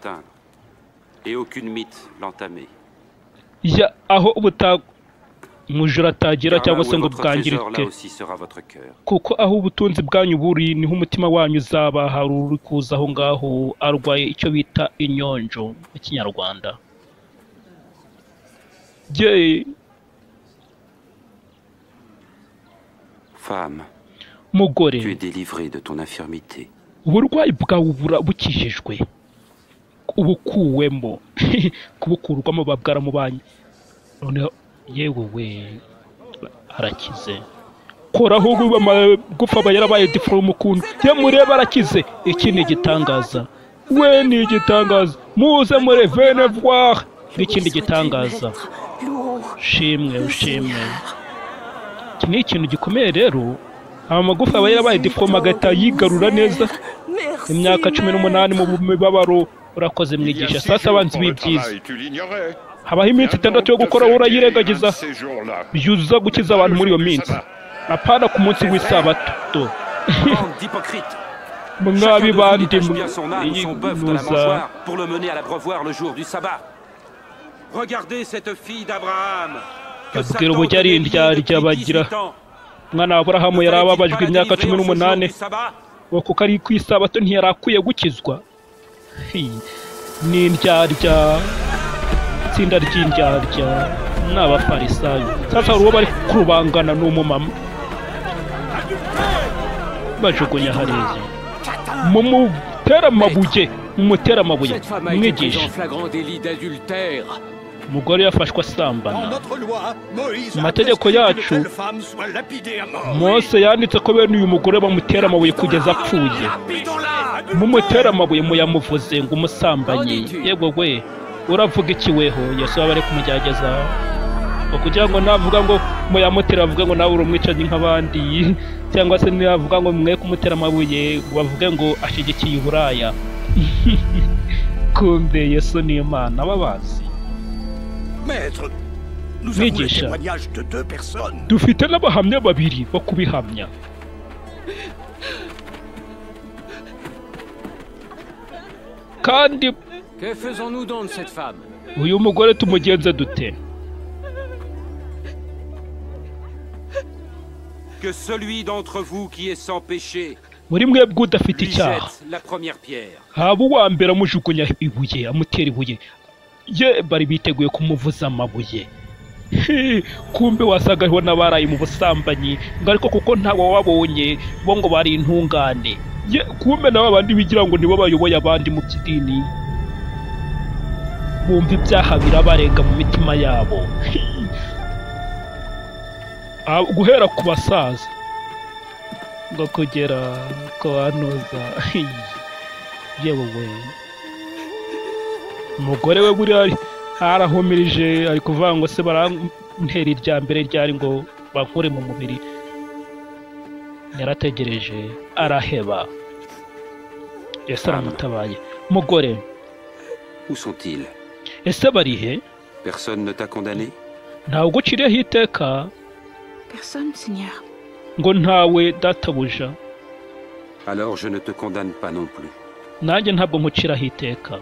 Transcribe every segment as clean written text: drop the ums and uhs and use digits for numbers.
l'atteindre. Et aucune mythe l'entamer. ya aho umujura atagera Car cyangwa là se où est ngo votre trésor, là bwangirike, aussi sera votre cœur. kuko aho ubutunzi bwanyu buri niho umutima wanyu uzaba. Hari uri kuza aho ngaho arwaye icyo bita inyonjo mu kinyarwanda. Femme, mugore, tu es délivrée de ton infirmité. uburwayi bwawe bukijijwe, ubukuwemo kubukurwamo babwara mu banyu. Noneho yewe we arakize. Koraho amagufa aba yarabaye deforme ukuntu ye mureba arakize. Iki ni igitangaza, we ni igitangaza. Muze muri vene voir n'ikindi gitangaza. Shimwe ushimwe. Iki ni ikintu gikomeye rero. Amagufa aba yarabaye deforme agahita yigarura neza. Imyaka 18 mu mibabaro. Urakoze mwigisha. Sasa abanzi b'ibyiza, habaho iminsi 6 yo gukora urayirengagiza. Yuza gukiza abantu muri iyo minsi, apana ku munsi w'isabato. Mwabi bandi muza pour le mener à l'abreuvoir le jour du sabbat. Regardez cette fille d'Abraham. abwira uburyo ari indyarya bagira. Umwana wa Aburahamu yari ababajwe imyaka 18, kuko ari ku isabato ntiyari akwiye gukizwa. Ni indyarya, itsinda ry'indyarya n'abafarisayo. Sasa uwo bari kurubangana n'umumama bajugunya hariya. Mumutera amabuye, mwigisha. Umugore yafashwe asambana. Mu mategeko yacu Mose yanditse ko bene uyu mugore bamutera amabuye kugeza apfuye. Mumutera amabuye muyamuvuze ngo umusambanyi. Yego we uravuga iki weho? Yesu bari kumujyageza kugira ngo navuga ngo muyamutera avuga ngo nawe urumwicaje nk'abandi, cyangwa se navuga ngo mwe kumutera amabuye bavuge ngo ashigikiye uburaya. Kumbe Yesu ni Imana babazi. Mwigisha, dufite n'abahamya babiri bo kubihamya. Kandi uyu mugore tumugenze dute? Que celui d'entre vous qui est sans péché muri mwebwe udafite icyaha la première pierre. haba uwa mbere amujugunya ibuye, amutera ibuye. Ye bari biteguye kumuvuza amabuye. Kumbe wasagaho n'abaraye mu busambanyi, ariko kuko ntawe wabonye bo ngo bari intungane. Ye kumbe nabo abandi bigira ngo nibo bayoboye abandi mu by'idini. Bumva ibyaha birabarenga mu mitima yabo. Guhera ku basaza ngo kugera ku banuza. Yewe we umugore we buri arahumirije, ari kuvuga ngo se barantera irya mbere ryari ngo bakure mu mubiri. Yarategereje araheba. Yesu aramutabaye. Mugore, Où sont-ils? ese barihe? Personne ne t'a condamné? Ntawe uguciriyeho iteka? Personne, Seigneur. Ngo ntawe databuja? Alors je ne te condamne pas non plus. Nanjye ntabwo nkuciraho iteka.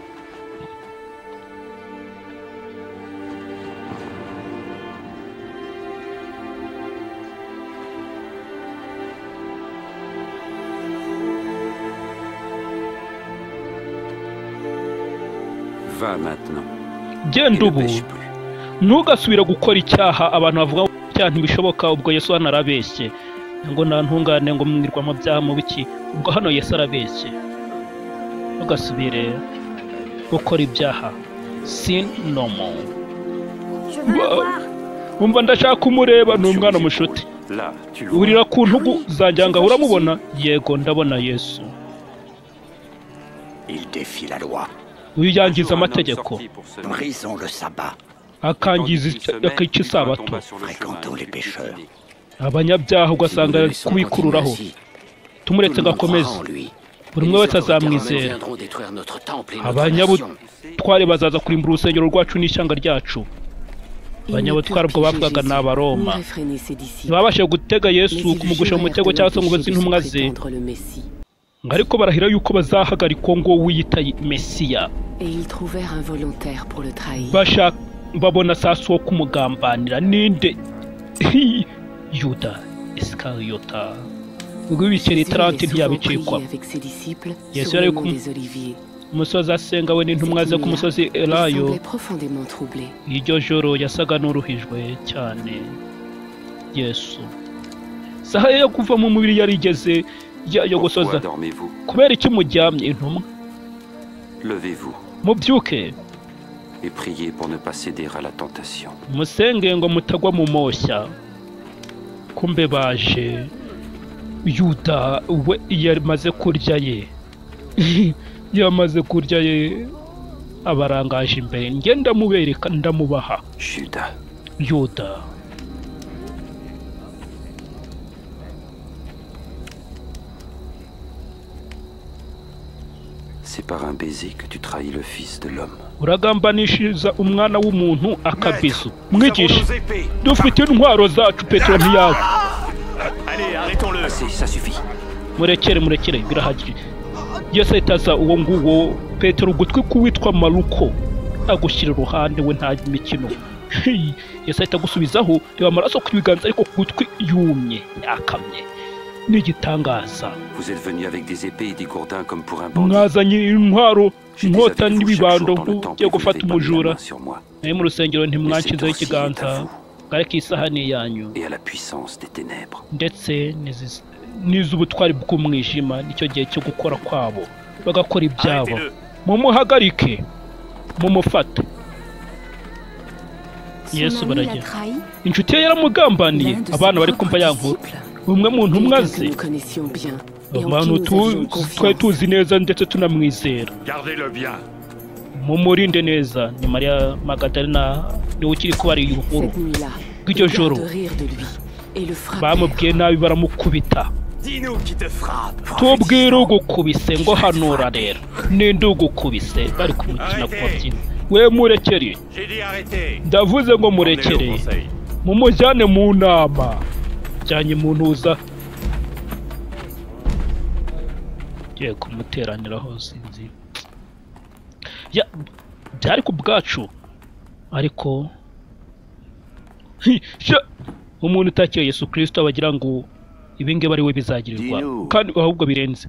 Va maintenant. Genda ubu, ntugasubire gukora icyaha. Abantu bavuga ngo icyaha ntibishoboka, ubwo Yesu hano arabeshye ngo nta ntungane ngo mwirwa mu byaha mu biki. Ubwo hano Yesu arabeshye. Ntugasubire gukora ibyaha. Sin no more. Umva ndashaka kumureba, ni umwana mushuti. Urira ku ntugu zanjye ngo uramubona? Yego ndabona Yesu. Il défie la loi. Uyu yangiza amategeko, akangiza akica isabato. Abanyabyaha ugasanga ari kubikururaho. Tumuretse gakomeze, buri umwe wese azamwizera. Abanyabutware bazaza kurimbura urusengero rwacu n'ishyanga ryacu. Abanyabutware ubwo bavugaga ni Abaroma. Ntibabashe gutega Yesu kumugusha mu mutego cyangwa se ngo bazi intumwa ze, ariko barahira yuko bazahagarikwa ngo wiyita Mesiya. Et ils trouvèrent un volontaire pour le trahir. babona sasa wo kumugambanira ninde Yuda Iskariyota ubwo ibiceri 30 ntiyabicikwa Yesu yari ku musozi asenga we n'intumwa ze ku musozi Elayo iryo joro yasaga n'uruhijwe cyane Yesu saha yo kuva mu mubiri yarigeze yo gusoza kubera iki muryamye intumwa Levez-vous mubyuke et priez pour ne pas céder à la tentation. musenge ngo mutagwa mu moshya kumbe baje Yuda we yamaze kurya ye yamaze kurya ye abarangaje imbere ngenda mubereka ndamubaha Yuda C'est par un baiser que tu trahis le fils de l'homme. uragambanishiriza umwana w'umuntu akabizu mwigisha dufite intwaro zacu Petero ntiyawe murekere birahagije Yesu ahitaza uwo nguwo Petero ugutwi kuwitwa Maruko agushyira iruhande we nta mikino Yesu ahita gusubizaho reba amaraso ku biganza ariko ku gutwi yumye yakamye n'igitangaza Vous êtes venus avec des épées et des gourdins comme pour un bandit. mwazanye intwaro inkota n'ibibando byo gufata umujura naye mu rusengero ntimwanshyizeho ikiganza ariko isahani yanyu ndetse n'iz'ubutwari bw'umwijima nicyo gihe cyo gukora kwabo bagakora ibyabo mumuhagarike mumufate Yesu barajya inshuti ye yaramugambaniye abana bari kumva ya nkuru umwe mu ntumwa ze abantu twari tuzi neza ndetse tunamwizera mumurinde neza ni Mariya Magadalena niwe ukiri kubara iyi nkuru bw'iryo joro bamubwiye nabi baramukubita tubwire ugukubise ngo hanura rero ninde ugukubise bari kumukina ku mabyino we murekere ndavuze ngo murekere mumujyane mu nama jyanye mu ntuza ye kumuteraniraho sinzi ya byari ku bwacu ariko umuntu utakiye Yesu Kristo abagira ngo ibinge bari we bizagirirwa kandi ahubwo birenze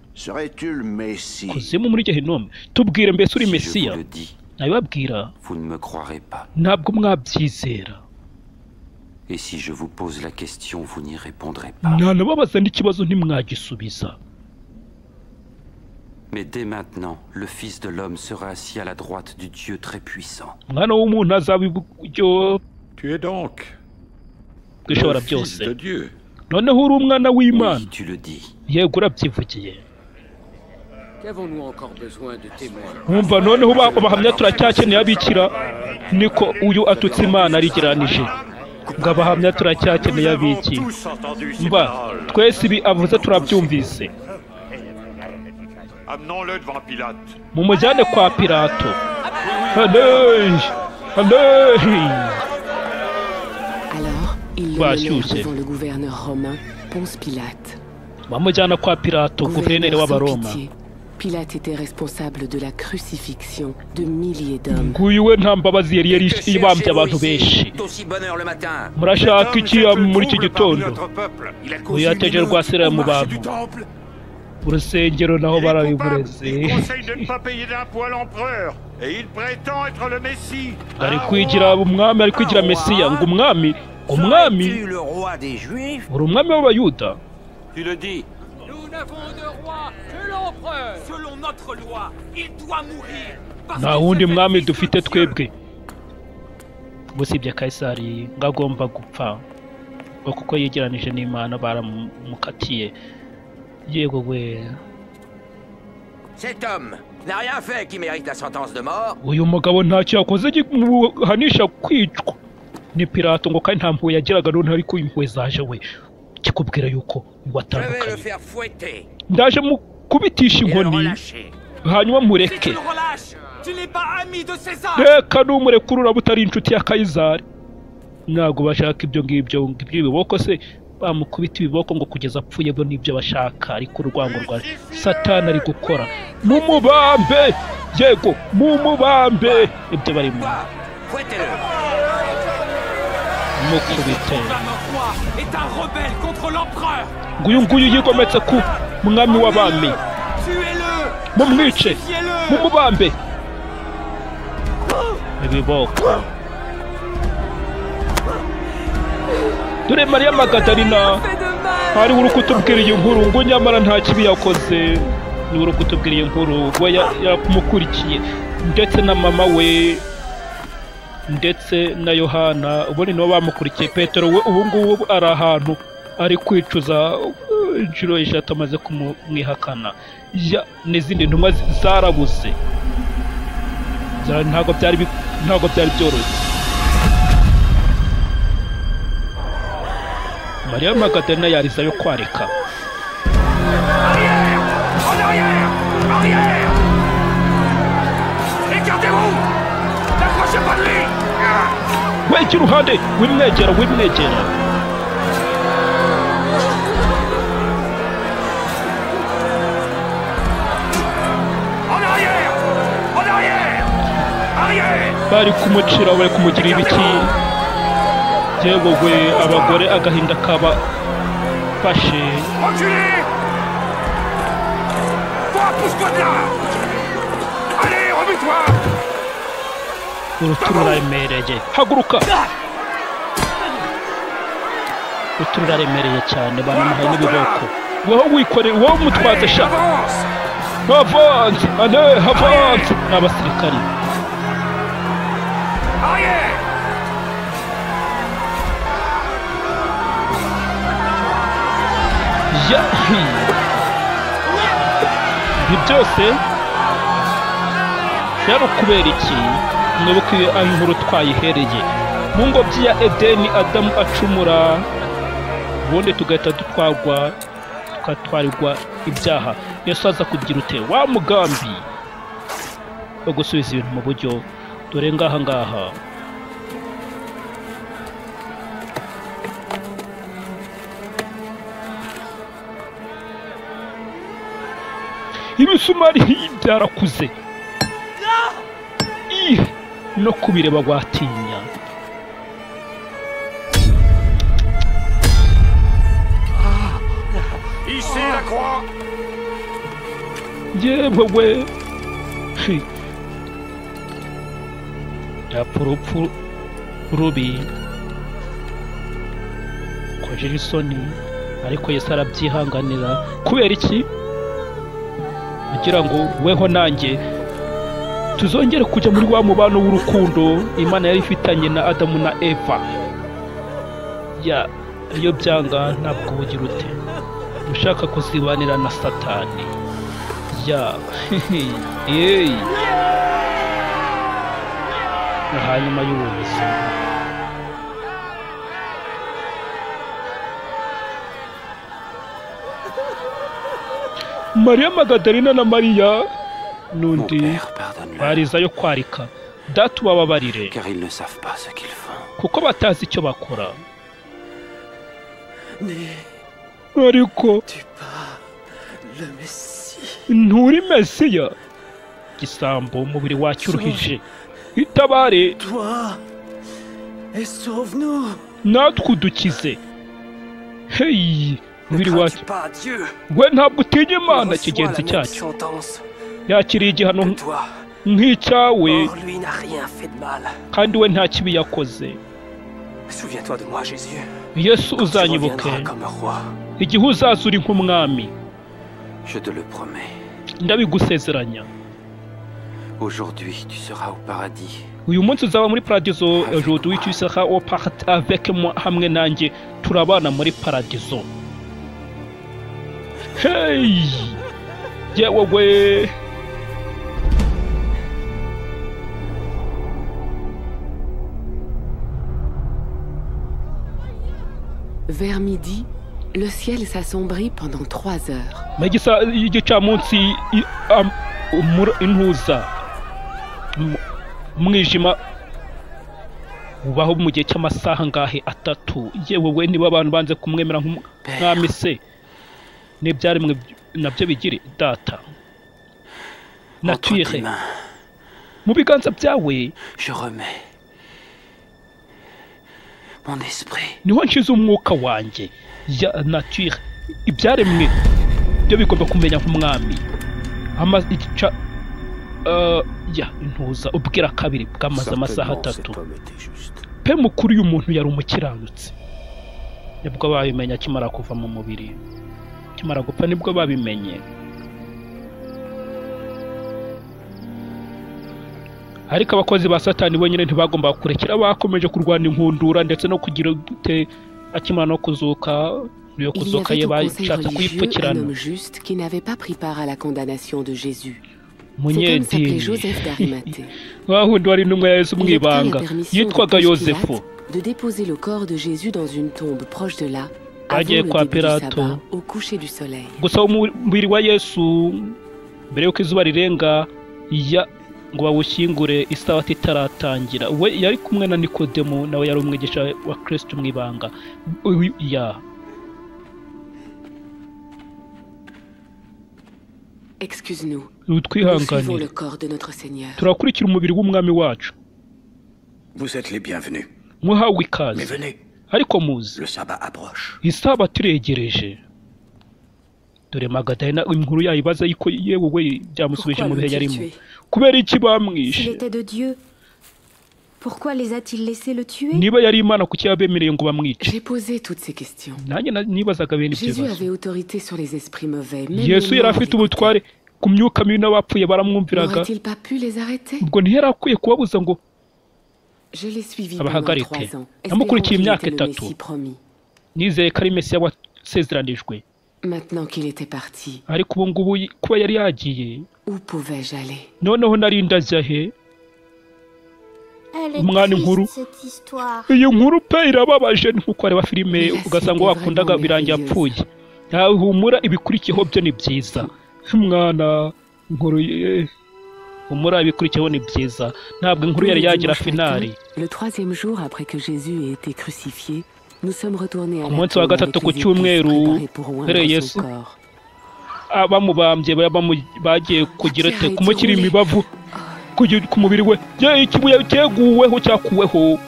kuzimu muri Gehinomu tubwire mbese uri Mesiya nabibabwira ntabwo mwabyizera Et si je vous pose la question, vous n'y répondrez pas. nanababaza n'ikibazo ntimwagisubiza Mais dès maintenant, le Fils de l'homme sera assis à la droite du Dieu très puissant. mwana w'umuntu azaba iburyo Tu es donc bw'ishobora le Fils byose de Dieu. noneho uri umwana w'Imana Oui, tu le dis. yego urabyivugiye Qu'avons-nous encore besoin de témoins? wumva noneho abahamya turacyakeneye abikira niko uyu atutse Imana arigeranije ngo abahamya turacyakeneye abiki mba twese ibi avuze turabyumvise Amenons-le devant Pilate. mumujyane kwa Pilato Allez Alors, ils le menèrent devant le gouverneur romain, Ponce Pilate. bamujyana kwa Pilato guverineri w'Abaroma Pilate était responsable de la crucifixion de milliers d'hommes. nguyu we nta mbabazi yari yibambye abantu benshi murashaka iki muri iki gitondo uyu yateje rwasera mu bantu urusengero naho barabibureze ari kwigira umwami ari kwigira Mesiya ngo umwami uri umwami w'Abayuda nta wundi mwami dufite twebwe usibye Kayisari ngo agomba gupfa ngo kuko yegeranije n'Imana baramukatiye yego we Cet homme n'a rien fait qui mérite la sentence de mort. uyu mugabo ntacyo yakoze gihanisha kwicwa ni Pilato ngo kandi nta mpuhwe yagiraga none ariko impuhwe zaje we kikubwira yuko watandukanye ndaje mukubitisha inkoni hanyuma mureke reka n'umurekuru uraba utari inshuti ya Kayisari ntabwo bashaka ibyo ngibyo by'ibiboko se bamukubita ibiboko ngo kugeza apfuye bo nibyo bashaka ariko urwango rwa Satani ari gukora mumubambe yego mumubambe ibyo barimo Fouettez-le. mukubite est un rebelle contre l'empereur. nguyu yigometse ku mwami w'abami Tuez-le. mumwice Crucifiez-le. mumubambe ibiboko dore Mariya Magadalena hari uri kutubwira iyi nkuru ngo nyamara nta kibi yakoze ni uri kutubwira iyi nkuru we yakumukurikiye ndetse na mama we ndetse na Yohana ubundi nibo bamukurikiye. Petero we ubu ngubu ari ahantu ari kwicuza inshuro eshatu amaze kumwihakana n'izindi ntumwa zarabuze ntabwo byari byoroshye. Mariya Magadalena yariza yo kwarika wejya iruhande wimwegera bari kumucira bari kumugirira ibiki yewe we abagore agahinda kaba fashe urutu ruraremereye haguruka urutu ruraremereye cyane banamuhaye n'ibiboko wowe wikorera wowe umutwaze sha havanze havanze ni abasirikari ibi byose yari ukubera iki? mwibuke aho inkuru twayihereye mu ngobyi ya Edeni Adamu acumura ubundi tugahita tugatwarirwa ibyaha. Yesu aza kugira ute wa mugambi wo gusubiza ibintu mu buryo dore ngaha ibisumari byarakuze no kubireba watinya. Ici la croix. yewe we yapfa urupfu rubi kojera isoni ariko Yesu arabyihanganira kubera iki? kugira ngo weho nanjye tuzongere kujya muri wa mubano w'urukundo Imana yari ifitanye na Adamu na Eva. iyo byanga ntabwo ubugira ute ushaka kuzibanira na Satani hanyuma y'ubuyobozi Mariya Magadalena na Mariya n'undi bariza yo kwarika data ubababarire kuko batazi icyo bakora. ariko nturi Mesiya gisambo umubiri wacyo uruhije itabare natwe udukize. umubiri wacyo we ntabwo utinya Imana kigenzi cyacyo yakiriye igihano nk'icyawe kandi we nta kibi yakoze. Yesu uzanyibuke igihe uzaza uri nk'umwami ndabigusezeranya. uyu munsi uzaba muri paradizo. aujourd'hui tu seras au paradis avec moi hamwe nanjye turabana muri paradizo. yewe we Vers midi, le ciel s'assombrit pendant 3 heures. igicamunsi intuza umwijima ubaho mu gihe cy'amasaha ngahe 3. yewe we niba abantu banze kumwemera nk'umwami se n'ibyaremwe nabyo bigire data naturel mu biganza byawe Je remets mon esprit. niho nshize umwuka wanjye ya nature ibyaremwe byo bigomba kumenya nk'umwami intuza ubwira kabiri bwamaze amasaha 3 pe mukuru uyu muntu yari umukiranutsi nibwo babimenya akimara kuva mu mubiri akimara gupfa nibwo babimenye ariko abakozi ba Satani bonyine ntibagomba kurekera bakomeje kurwana inkundura ndetse no kugira gute akimara no kuzuka yo kuzuka ye bashatse kuyipfukirana munyedini wahundi wari n'umwe ya Yesu mwibanga yitwaga Yosefu de déposer le corps de Jésus dans une tombe proche de là bagiye kwa Pilato au coucher du soleil. gusa umubiri wa Yesu mbere yuko izuba rirenga ngo bawushyingure isabato itaratangira we yari kumwe na Nikodemo nawe yari umwigisha wa Kristo mwibanga Excuse-nous. Nous suivons le corps de notre Seigneur. Turakurikira umubiri w'umwami wacu. Vous êtes les bienvenus. Muhawe ikaze. Mais venez. Ariko muzi. Le sabbat approche. Isabato iregereje. Dore Magadalena inkuru yayibaza yuko yewe we byamusubije mu bihe yarimo. Kubera iki bamwishe? S'il était de Dieu, pourquoi les a-t-il laissé le tuer? Niba yari Imana kuki yabemereye ngo bamwice? J'ai posé toutes ces questions. Nanjye nibazaga bene ibyo bibazo. Jésus avait autorité sur les esprits mauvais. Yesu yari afite ubutware ku myuka mibi n'abapfuye baramwumviraga. N'aurait-il pas pu les arrêter? Ubwo ntiyari akwiye kubabuza ngo Je l'ai suivi pendant 3 ans. Namukurikiye imyaka 3. Nizeye ko ari Mesiya wasezeranijwe. Maintenant qu'il était parti. Ariko ubu ngubu kuba yari yagiye. Où pouvais-je aller? Noneho nari ndajya he? Umwana inkuru. Iyi nkuru pe irababaje nkuko areba filime ugasanga wakundaga birangiye apfuye. Humura ibikurikiyeho byo ni byiza. Mwana inkuru humura ibikurikiyeho ni byiza. Ntabwo inkuru yari yagira finali. Le 3e jour après que Jésus ait été crucifié, nous sommes retournés à la Umunsi wa gatatu ku cyumweru mbere Yesu abamubambye bagiye kugira ate kumukira imibavu ku mubiri we ikibuye cyeguweho cyakuweho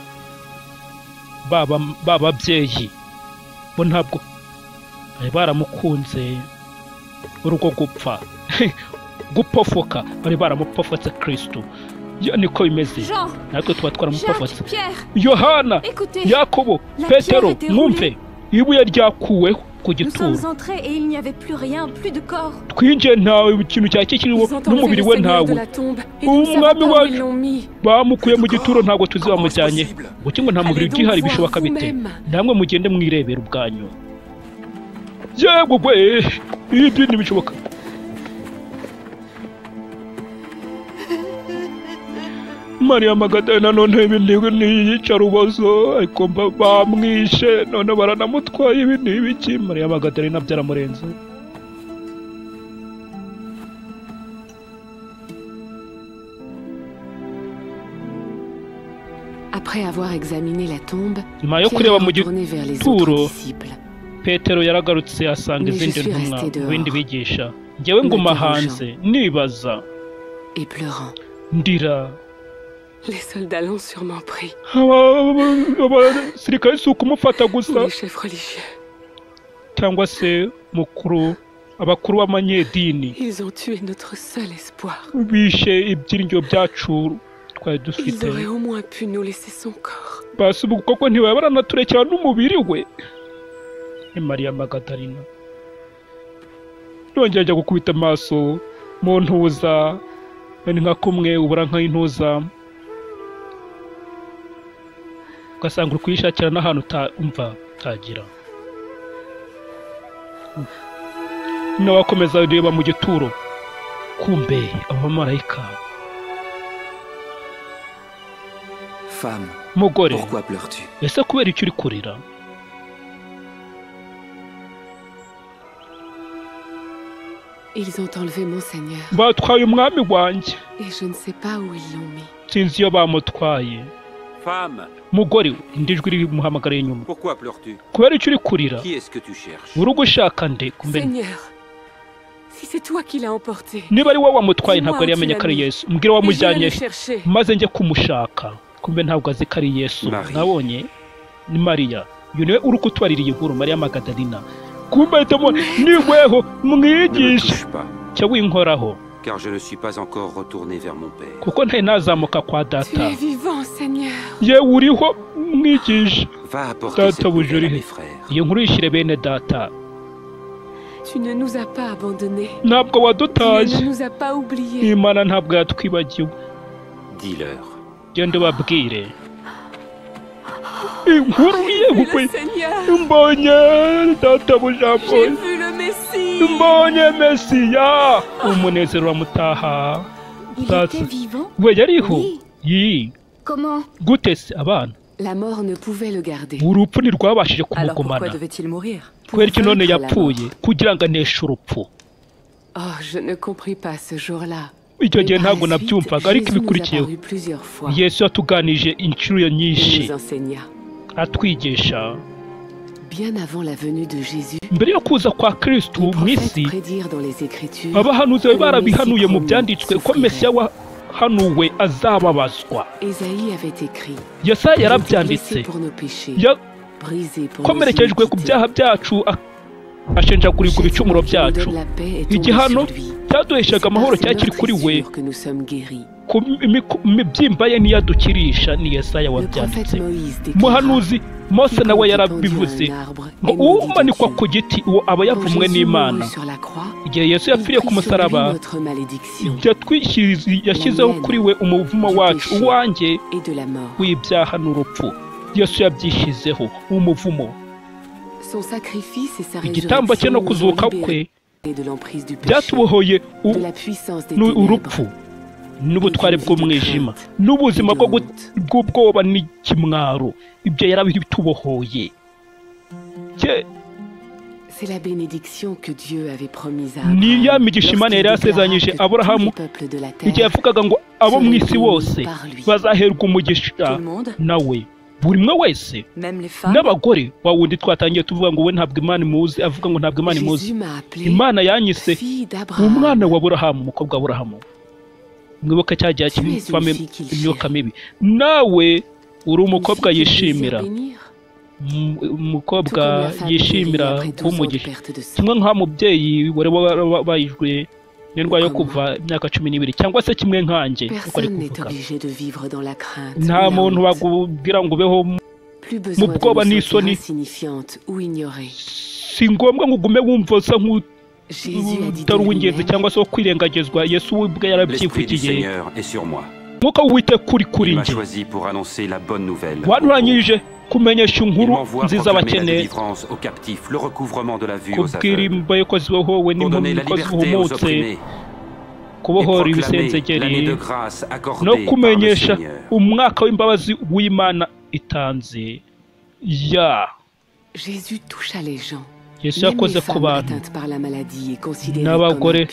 bababyeyi bo ntabwo bari baramukunze urugo gupfa gupofoka bari baramupofotse Kristo niko bimeze natwe tuba twaramupofotse Yohana Yakobo Petero mwumve ibuye ryakuweho ku gituro twinjiye ntawe ikintu cyakikiriho n'umubiri we ntawe umwami wacu bamukuye mu gituro ntabwo tuzibamujyanye guki ngo nta mubiri ugihari bishoboka bite namwe mugende mwirebera ubwanyu yewe we ibyo ntibishoboka Maria Magadalena none ibintu yicarubozo ariko bamwishe none baranamutwaye ibintu ibiki Maria Magadalena byaramurenze Après avoir examiné la tombe, nyuma yo kureba mu gituro Petero yaragarutse asanga izindi ntumwa bindi bigisha ngewe nguma hanze nibaza ndira Les soldats l'ont sûrement pris. Abasirikare si ukumufata gusa. Les chefs religieux. Cyangwa se abakuru b'amanyedini. Ils ont tué notre seul espoir. Bishe ibyiringiro byacu twari dufite. Ils auraient au moins pu nous laisser son corps. Basi ubu koko ntibaye baranaturekera n'umubiri we. Ni Maria Magadalena. Nongeye ajya gukubita amaso mu ntuza nka kumwe ubura nk'intuza ugasanga uri kuyishakira n'ahantu umva utagira wakomeza ureba mu gituro kumbe abamarayika mugore ese kubera icyo uri kurira Ils ont enlevé mon Seigneur. Batwaye umwami wanjye. Et je ne sais pas où ils l'ont mis. Sinzi iyo bamutwaye. Femme. Mugore indijwi riri muhamagara inyuma. Pourquoi pleures-tu? Kubera icyo uri kurira? Qui est-ce que tu cherches? Urugo ushaka nde kumbe? Seigneur. Si c'est toi qui l'as emporté. niba ari wowe wamutwaye ntabwo yari yamenye ko ari Yesu mbwira wamujyanye maze njye kumushaka kumbe ntabwo azi ko ari Yesu nabonye ni Mariya uyu niwe uri kutwarira iyi nkuru Mariya Magadalena kumbe ahitamo niweho mwigisha cyo winkoraho car je ne suis pas encore retourné vers mon père. kuko ntari nazamuka kwa data. Tu es vivant, Seigneur. Ye uriho mwigisha. Va apporter cette nouvelle à mes frères. Iyo nkuru yishyire bene data. Tu ne nous as pas abandonnés. Ntabwo wadutaye. Tu ne nous as pas oubliés. Imana ntabwo yatwibagiwe. Dis-leur. Genda ubabwire. Inkuru yewe. Mbonye data bujambo. J'ai vu le Messie. Mbonye Mesiya. Umunezero wamutaha. Il était vivant? We yariho. Oui. Yi. Comment? Gute se abana? La mort ne pouvait le garder. Urupfu ntirwabashije Alors pourquoi kumugumana. devait-il mourir? Kubera iki none yapfuye kugira ngo aneshe urupfu. Oh, je ne compris pas ce jour-là. Icyo gihe ntabwo nabyumvaga ariko ibikurikiyeho Yesu yatuganije inshuro nyinshi atwigisha mbere yo kuza kwa Kristo mu isi abahanuzi bari barabihanuye mu byanditswe ko Mesiya wahanuwe azababazwa. Yesaya yarabyanditse yakomerekejwe ku byaha byacu ashenjagurirwa ibicumuro byacu. Igihano cyaduheshaga amahoro cyakiri kuri we ku mibyimba ye niyadukirisha ni Yesaya wabyanditse. Muhanuzi Mose nawe yarabivuze ngo umanikwa ku giti uwo aba yavumwe n'Imana. Igihe Yesu yapfiriye ku musaraba yashyizeho kuri we umuvumo wacu uwanjye w'ibyaha n'urupfu. Yesu yabyishyizeho umuvumo. Igitambo cye no kuzuka kwe byatubohoye urupfu n'ubutware bw'umwijima n'ubuzima bw'ubwoba n'ikimwaro. Ibyo yarabitubohoye. Ni ya migisha Imana yari yasezeranyije Aburahamu igihe yavugaga ngo abo mu isi bose bazaherwa umugisha nawe. Buri mwe wese n'abagore wa wundi twatangiye tuvuga ngo we ntabwo Imana imuzi avuga ngo ntabwo Imana imuzi. Imana yanyise umwana wa Aburahamu umukobwa wa Aburahamu. Mwibuka cya gihe kivamo imyuka mibi. Nawe uri umukobwa yishimira. Umukobwa yishimira umugisha. Kimwe nka mubyeyi wari wabayijwe n'indwara yo kuva imyaka 12 cyangwa se kimwe nkanjye uko ari kuvuga. Nta muntu bagubwira ngo ubeho mu bwoba n'isoni. Si ngombwa ngo ugume wumva usa nk'utari uw'ingenzi cyangwa se wo kwirengagizwa. Yesu ubwe yarabyivugiye. Mwuka w'Uwiteka kuri njye wanturanyije kumenyesha inkuru nziza abakeneye, kubwira imbohe ko zibohowe n'impumyi ko zihumutse, kubohora ibisenzegeri no kumenyesha umwaka w'imbabazi w'Imana itanze. Yesu yakoze ku bantu n'abagore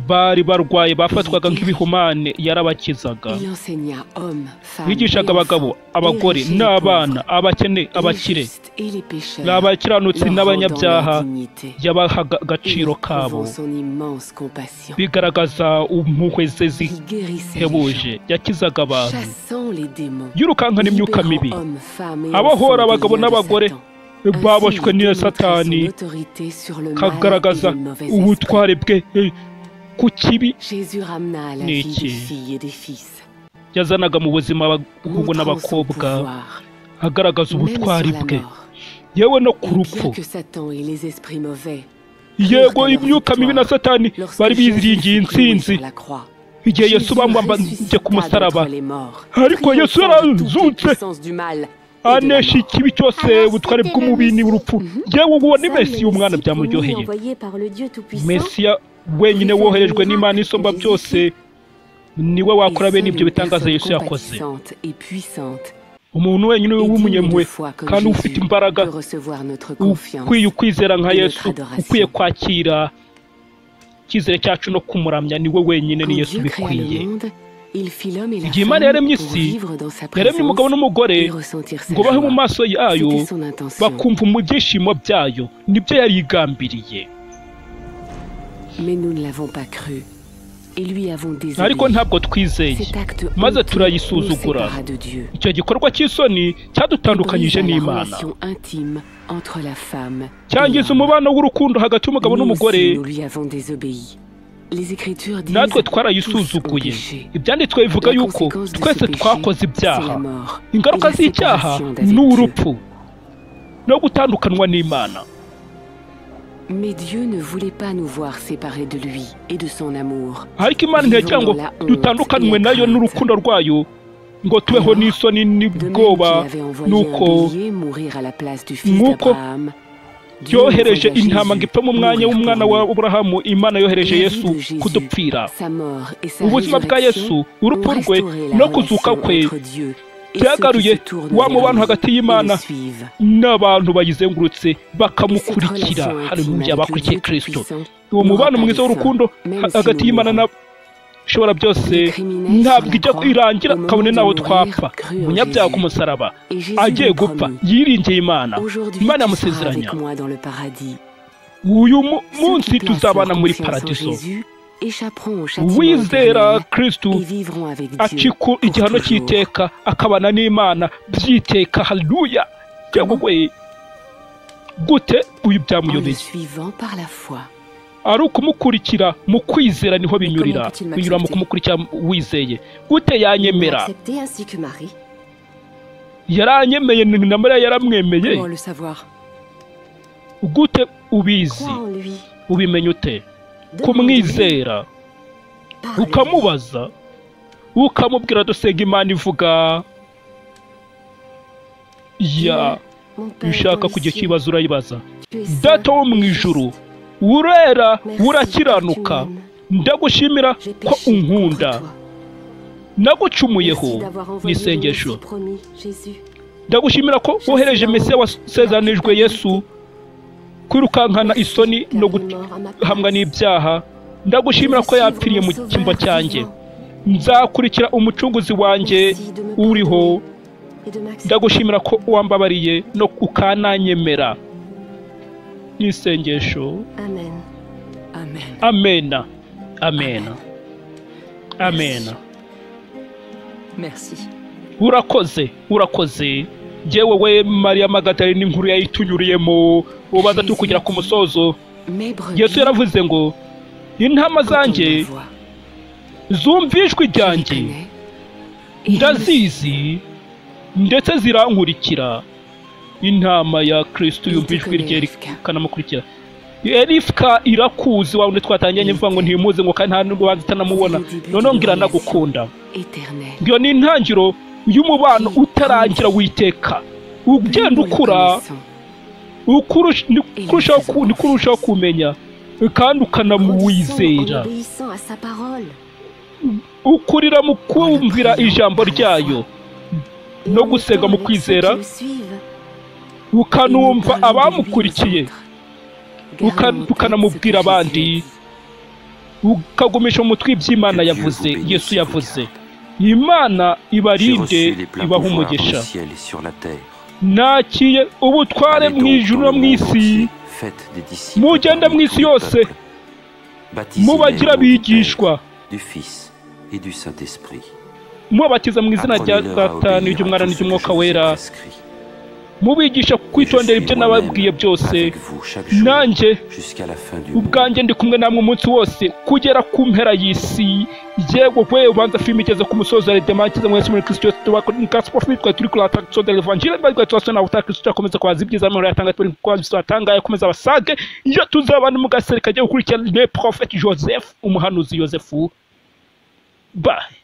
bari barwaye bafatwaga nk'ibihumane yarabakizaga. Yigishaga abagabo, abagore n'abana, abakene, abakire, n'abakiranutsi n'abanyabyaha yabahaga agaciro kabo. Bigaragaza impuhwe ze zihebuje. Yakizaga abantu, yirukankana imyuka mibi, abohora abagabo n'abagore baboshwe n'iyo Satani, kagaragaza ubutware bwe ku kibi n'iki. Yazanaga mu buzima abahungu n'abakobwa agaragaza ubutwari bwe yewe no ku rupfu. Yego imyuka mibi na Satani bari biziringiye intsinzi igihe Yesu bamwambye ku musaraba, ariko Yesu yarazutse anesha ikibi cyose, ubutware bw'umubiri n'urupfu. Yewe uwo ni Mesiya umwana byamuryoheye. Mesiya wenyine woherejwe n'Imana isumba byose niwe wakora bene ibyo bitangaza Yesu yakoze. Umuntu wenyine w'umunyempuhwe kandi ufite imbaraga, ukwiye ukwizera nka Yesu, ukwiye kwakira icyizere cyacu no kumuramya, niwe wenyine ni Yesu bikwiye. Igihe Imana yaremye isi, yaremye umugabo n'umugore ngo bahe mu maso yayo bakumva mu byishimo byayo. Nibyo yari yigambiriye. Mais nous ne l'avons pas cru. Et lui avons désobéi. ariko ntabwo twizeye maze turayisuzugura. Icyo gikorwa cy'isoni cyadutandukanyije n'Imana, cyangiza umubano w'urukundo hagati y'umugabo n'umugore. Natwe twarayisuzuguye. Ibyanditswe bivuga yuko twese twakoze ibyaha. Ingaruka z'icyaha ni urupfu no gutandukanwa n'Imana. Mais Dieu ne voulait pas nous voir séparés de lui et de son amour. Ariko Imana ntiyashaka ngo dutandukanwe nayo n'urukundo rwayo, ngo tubeho n'isoni n'ubwoba. Nuko yohereje intama ngo ipfe mu mwanya w'umwana wa Aburahamu, Imana yohereje Yesu kudupfira. Ubuzima bwa Yesu, urupfu rwe no kuzuka kwe byagaruye wa mubano hagati y'Imana n'abantu bayizengurutse bakamukurikira. Haleluya, bakurikiye Kristo. Uwo mubano mwiza w'urukundo hagati y'Imana na shobora byose ntabwo ijya irangira kabone naho twapfa. Umunyabyaha ku musaraba agiye gupfa yiringiye Imana. Imana yamusezeranya uyu munsi tuzabana muri paradiso. Wizera Kristo acika igihano cy'iteka akabana n'Imana by'iteka. Haleluya. Yewe gute uyu byamuyobeye? Ari ukumukurikira mu kwizera niho binyurira mu kumukurikira wizeye. Gute yanyemera? Yaranyemeye na Mariya yaramwemeye. Gute ubizi? Ubimenya ute? Kumwizera ukamubaza ukamubwira dusenga Imana ivuga ya ushaka kujya kibazo urayibaza. Data wo mu ijuru, urera urakiranuka, ndagushimira ko unkunda, nagucumuyeho n'isengesho. Ndagushimira ko wohereje Mesiya wasezeranijwe Yesu kwirukankana isoni no guhamwa n'ibyaha. Ndagushimira ko yapfiriye mu cyimbo cyanjye. Nzakurikira umucunguzi wanjye uriho. Ndagushimira ko wambabariye no ukananyemera n'isengesho. Amen. Amen. Amena. Amena. Amena. Merci. Urakoze, urakoze. Jewe we Mariya Magadalena inkuru yayitunyuriyemo ubaza tukugera ku musozo. Yesu yaravuze ngo intama zanjye zumva ijwi ryanjye, ndazizi ndetse zirankurikira. Intama ya Kristo yumva ijwi rye ikanamukurikira. Erifka irakuzi wa undi twatanganye mvuga ngo ntimuze ngo kandi nta n'ubanza utanamubona, none ngira nagukunda. Ngiyo ni intangiro y'umubano utarangira witeka. Ugenda ukura ukurushaho kumenya kandi ukanamuwizera. Ukurira mu kumvira ijambo ryayo no gusenga mu kwizera, ukanumva abamukurikiye, ukanamubwira abandi, ukagumisha umutwe iby'Imana yavuze, Yesu yavuze. Imana ibarinde ibaha umugisha. Nakiye ubutware mu ijuru no mu isi. Mugende mu isi yose mubagira abigishwa, mubatiza mu izina rya Data n'iry'Umwana n'iry'Umwuka wera, mubigisha kwitondera ibyo nababwiye byose. Nanjye ubwanjye ndi kumwe namwe umunsi wose kugera ku mpera y'isi. Yewe we ubanza filime igeze ku musozo wa Demantize mwese muri Kristo twakora turi kuri attaque de l'évangile bagwa twasona ubutaka Kristo akomeza kwaza ibyiza muri yatanga turi kwaza atanga yakomeza abasage. Iyo tuzabana mu gasereka cyo gukurikira le prophète Joseph, umuhanuzi Yosefu. Bye.